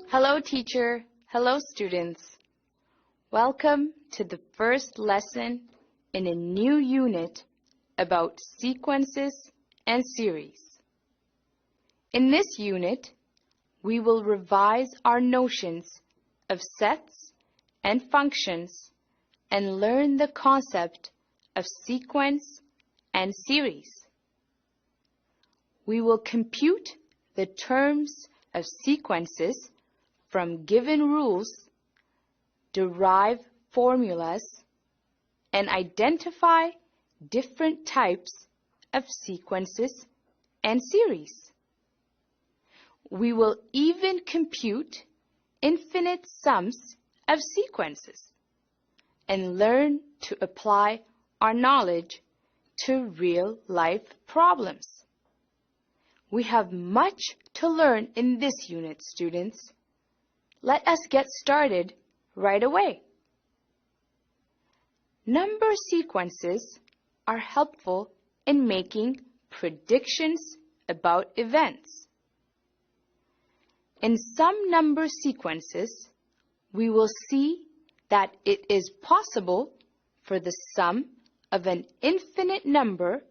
Hello, teacher. Hello, students. Welcome to the first lesson in a new unit about sequences and series. In this unit, we will revise our notions of sets and functions and learn the concept of sequence and series. We will compute the terms of sequences from given rules, derive formulas, and identify different types of sequences and series. We will even compute infinite sums of sequences and learn to apply our knowledge to real-life problems. We have much to learn in this unit, students. Let us get started right away. Number sequences are helpful in making predictions about events. In some number sequences, we will see that it is possible for the sum of an infinite number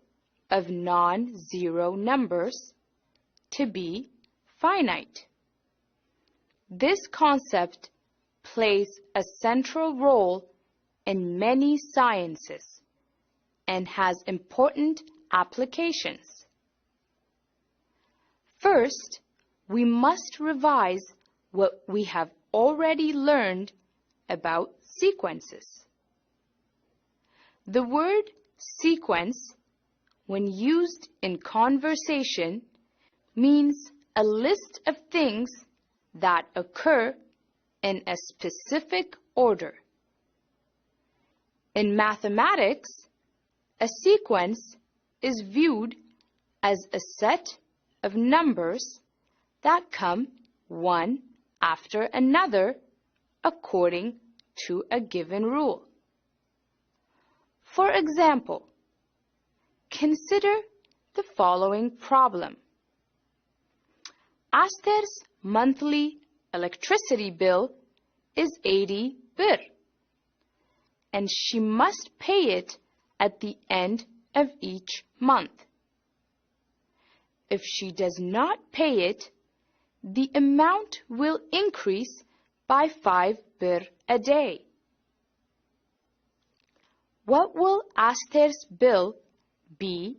of non-zero numbers to be finite. This concept plays a central role in many sciences and has important applications. First, we must revise what we have already learned about sequences. The word sequence, when used in conversation, means a list of things that occur in a specific order. In mathematics, a sequence is viewed as a set of numbers that come one after another according to a given rule. For example, consider the following problem. Aster's monthly electricity bill is 80 bir, and she must pay it at the end of each month. If she does not pay it, the amount will increase by 5 bir a day. What will Aster's bill be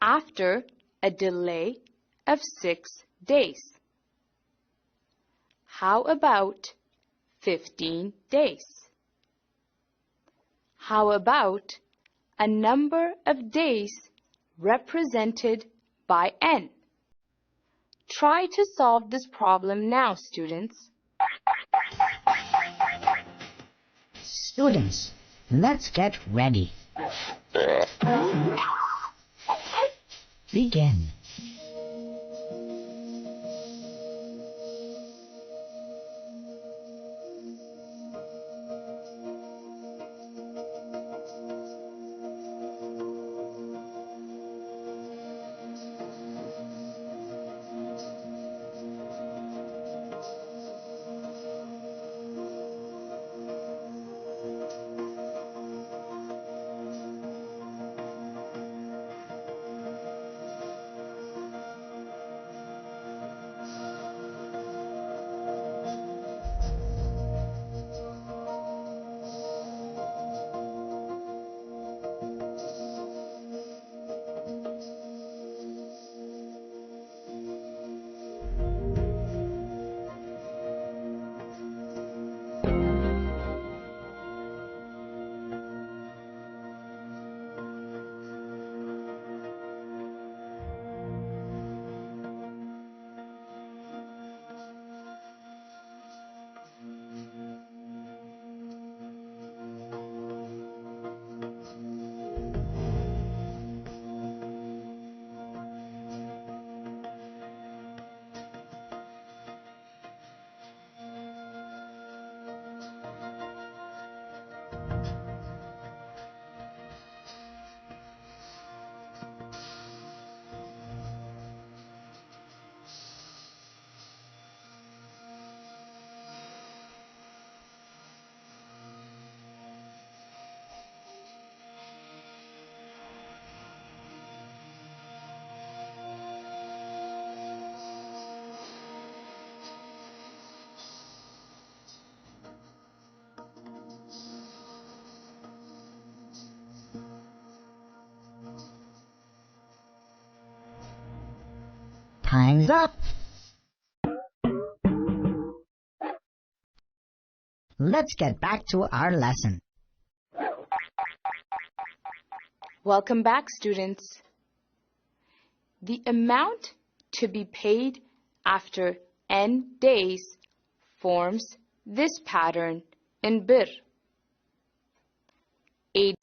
after a delay of 6 days? How about 15 days? How about a number of days represented by n? Try to solve this problem now, students. Students, let's get ready. Begin. Time's up. Let's get back to our lesson. Welcome back, students. The amount to be paid after n days forms this pattern in bir. 8